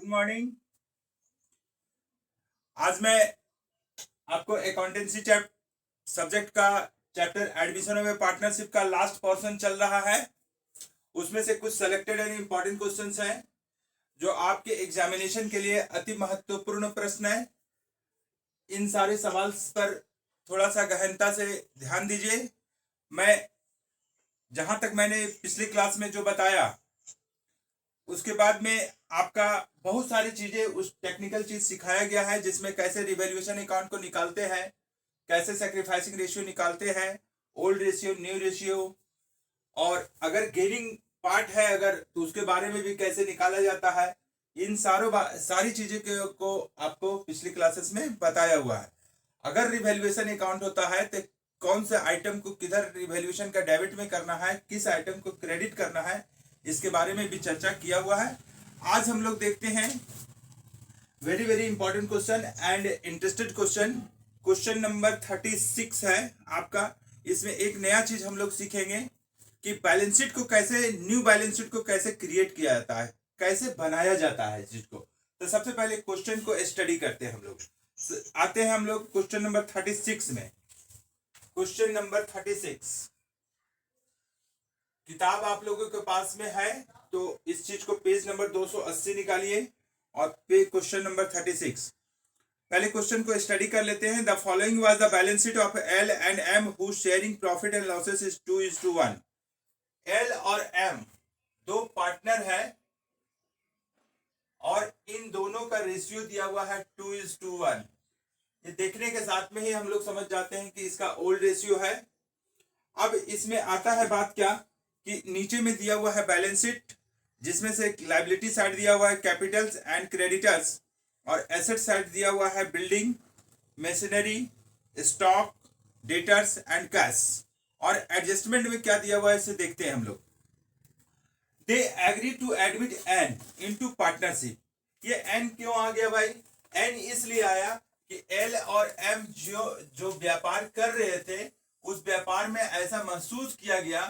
Morning. आज मैं आपको अकाउंटेंसी सब्जेक्ट का चैप्टर एडमिशन में पार्टनरशिप का लास्ट पोर्शन चल रहा है। उसमें से कुछ सेलेक्टेड एंड इंपॉर्टेंट क्वेश्चंस हैं जो आपके एग्जामिनेशन के लिए अति महत्वपूर्ण प्रश्न है। इन सारे सवाल पर थोड़ा सा गहनता से ध्यान दीजिए। मैं जहां तक मैंने पिछली क्लास में जो बताया उसके बाद में आपका बहुत सारी चीजें उस टेक्निकल चीज सिखाया गया है, जिसमें कैसे रिवैल्यूएशन अकाउंट को निकालते हैं, कैसे सैक्रिफाइसिंग रेशियो निकालते हैं, ओल्ड रेशियो, न्यू रेशियो, और अगर गेनिंग पार्ट है अगर तो उसके बारे में भी कैसे निकाला जाता है। इन सारी चीजें को आपको पिछली क्लासेस में बताया हुआ है। अगर रिवैल्यूएशन अकाउंट होता है तो कौन से आइटम को किधर रिवैल्यूएशन का डेबिट में करना है, किस आइटम को क्रेडिट करना है, इसके बारे में भी चर्चा किया हुआ है। आज हम लोग देखते हैं very very important question and interested question. Question number 36 है आपका। इसमें एक नया चीज हम लोग सीखेंगे कि बैलेंस शीट को कैसे, न्यू बैलेंस शीट को कैसे क्रिएट किया जाता है, कैसे बनाया जाता है चीज को। तो सबसे पहले क्वेश्चन को स्टडी करते हैं हम लोग। आते हैं हम लोग क्वेश्चन नंबर 36 में। क्वेश्चन नंबर 36 किताब आप लोगों के पास में है तो इस चीज को पेज नंबर 280 निकालिए और पे क्वेश्चन नंबर 36। पहले क्वेश्चन को स्टडी कर लेते हैं। The following was the balance sheet of L and M who sharing profit and losses is 2:1। L और एम दो पार्टनर है और इन दोनों का रेशियो दिया हुआ है 2:1। ये देखने के साथ में ही हम लोग समझ जाते हैं कि इसका ओल्ड रेशियो है। अब इसमें आता है बात क्या कि नीचे में दिया हुआ है बैलेंस शीट, जिसमें से लायबिलिटी साइड दिया हुआ है कैपिटल्स एंड क्रेडिटर्स, और एसेट साइड दिया हुआ है building, machinery, stock, debtors and cash. और एडजस्टमेंट में क्या दिया हुआ है इसे देखते हैं हम लोग। They agree to admit N into partnership. ये एन क्यों आ गया भाई? एन इसलिए आया कि एल और एम जो व्यापार कर रहे थे उस व्यापार में ऐसा महसूस किया गया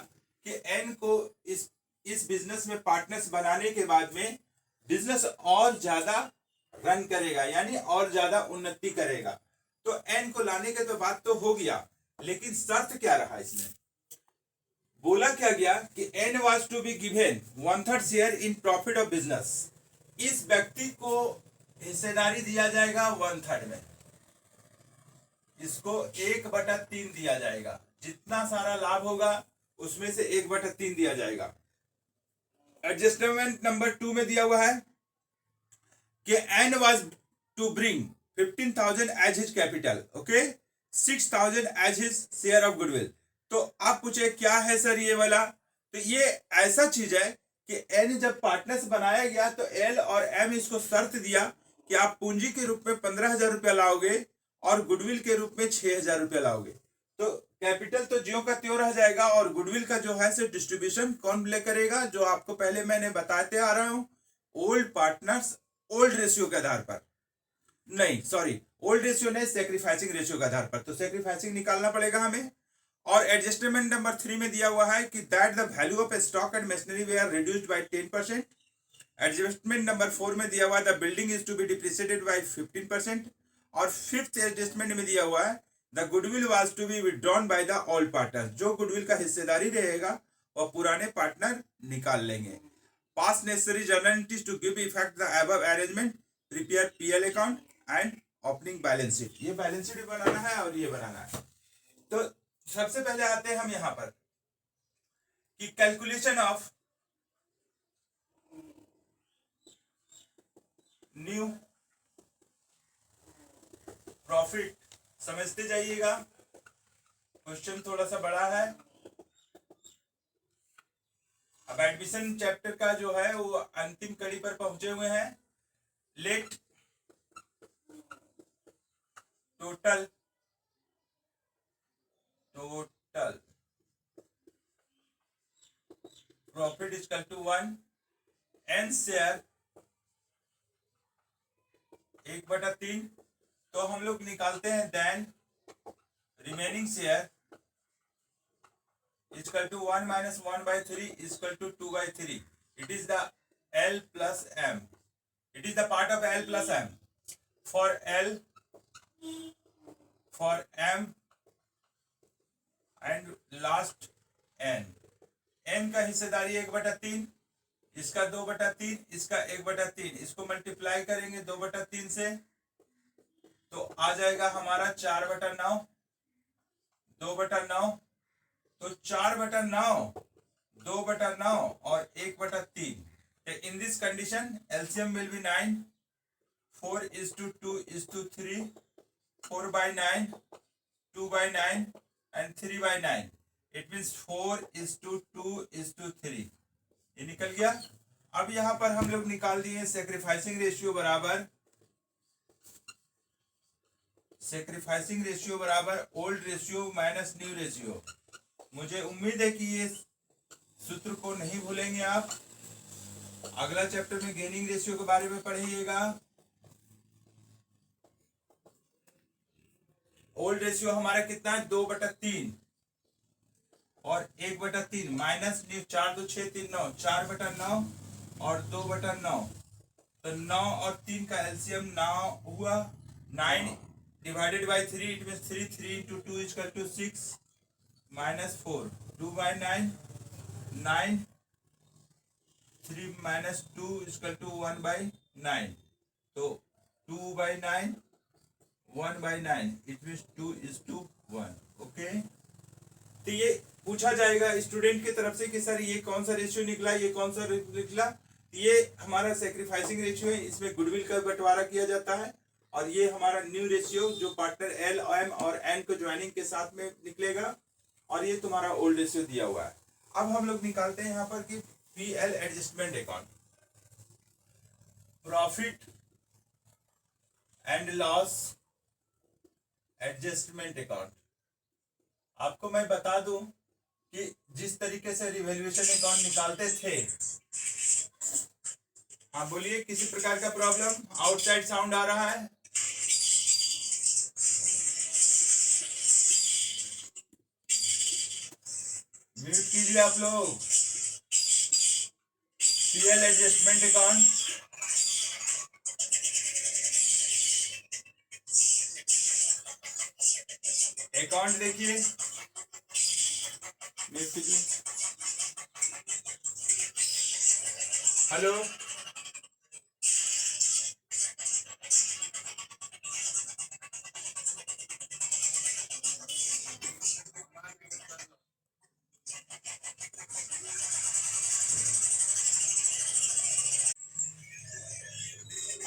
कि एन को इस बिजनेस में पार्टनर्स बनाने के बाद में बिजनेस और ज्यादा रन करेगा, यानी और ज्यादा उन्नति करेगा। तो एन को लाने के तो बात तो हो गया, लेकिन शर्त क्या रहा इसमें? बोला क्या गया कि N was to be given 1/3 share in profit of business. इस व्यक्ति को हिस्सेदारी दिया जाएगा 1/3 में, इसको 1/3 दिया जाएगा। जितना सारा लाभ होगा उसमें से 1/3 दिया जाएगा। एडजस्टमेंट नंबर 2 में दिया हुआ है कि N was to bring 15,000 as his capital, okay, 6,000 as his share of goodwill. तो आप पूछे क्या है सर ये वाला? तो ये ऐसा चीज है कि एन जब पार्टनर्स बनाया गया तो एल और एम इसको शर्त दिया कि आप पूंजी के रूप में 15,000 रुपया लाओगे और गुडविल के रूप में 6,000 रुपया लाओगे। तो कैपिटल तो ज्यों का त्यों रह जाएगा और गुडविल का जो है से डिस्ट्रीब्यूशन कौन प्ले करेगा? जो आपको पहले मैंने बताते आ रहा हूं, ओल्ड पार्टनर्स ओल्ड रेशियो के आधार पर, नहीं सॉरी ओल्ड रेशियो नहीं, सैक्रिफाइसिंग रेशियो के आधार पर। तो सैक्रिफाइसिंग निकालना पड़ेगा हमें। और एडजस्टमेंट नंबर 3 में दिया हुआ है कि that the value of stock and machinery they are reduced by 10%। Adjustment number 4 में दिया हुआ है the building is to be depreciated by 15%। और फिफ्थ एडजस्टमेंट में दिया हुआ है the goodwill was to be withdrawn by the all partner. जो गुडविल का हिस्सेदारी रहेगा वह पुराने पार्टनर निकाल लेंगे। Pass necessary journal entries to give effect the above arrangement, prepare PL account and opening balance sheet. ये बैलेंस शीट भी बनाना है और ये बनाना है। तो सबसे पहले आते हैं हम यहां पर कि कैलकुलेशन ऑफ न्यू प्रॉफिट समझते जाइएगा। क्वेश्चन थोड़ा सा बड़ा है। अब एडमिशन चैप्टर का जो है वो अंतिम कड़ी पर पहुंचे हुए हैं। Let total profit is equal to 1 N share 1/3। तो हम लोग निकालते हैं then remaining share is equal to 1 - 1/3 is equal to 2/3। It is the L plus M, It is the part of L plus M. For L, for M and last N. N का हिस्सेदारी 1/3, इसका 2/3, इसका 1/3, इसको multiply करेंगे 2/3 से तो आ जाएगा हमारा 4/9, 2/9, तो 4/9, 2/9 और 1/3. In this condition, LCM will be 9. 4:2:3, 4/9, 2/9 and 3/9. It means 4:2:3. ये निकल गया. अब यहां पर हम लोग निकाल दिए सेक्रीफाइसिंग रेशियो बराबर old ratio minus new ratio. मुझे उम्मीद है कि ये सूत्र को नहीं भूलेंगे आप. अगला चैप्टर में गेनिंग रेशियो के बारे में पढ़िएगा. ओल्ड रेशियो हमारा कितना है 2/3 और 1/3 माइनस न्यू 4 2 6 3 9, 4/9 और 2/9, तो 9 और 3 का एलसीएम 9 हुआ. 9 divided by 3, it means 3 into 2 equal to 6 minus 4. 2/9, 9, 3 minus 2 equal to 1/9, तो 2/9, 1/9, इट मींस 2:1. ओके, तो ये पूछा जाएगा स्टूडेंट की तरफ से कि सर ये कौन सा रेशियो निकला, ये कौन सा निकला. ये हमारा सेक्रीफाइसिंग रेशियो है, इसमें गुडविल का बंटवारा किया जाता है. और ये हमारा न्यू रेशियो जो पार्टनर एल एम और एन को ज्वाइनिंग के साथ में निकलेगा. और ये तुम्हारा ओल्ड रेशियो दिया हुआ है. अब हम लोग निकालते हैं यहाँ पर कि PL adjustment account, profit and loss adjustment account. आपको मैं बता दूं कि जिस तरीके से रिवैल्यूएशन अकाउंट निकालते थे. हाँ बोलिए, किसी प्रकार का प्रॉब्लम? आउटसाइड साउंड आ रहा है? म्यूट कीजिए आप लोग. पीएल एडजस्टमेंट अकाउंट, अकाउंट देखिए, म्यूट कीजिए. हेलो,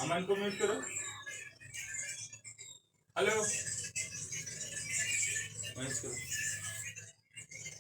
अमन को म्यूट करो. हेलो, करो.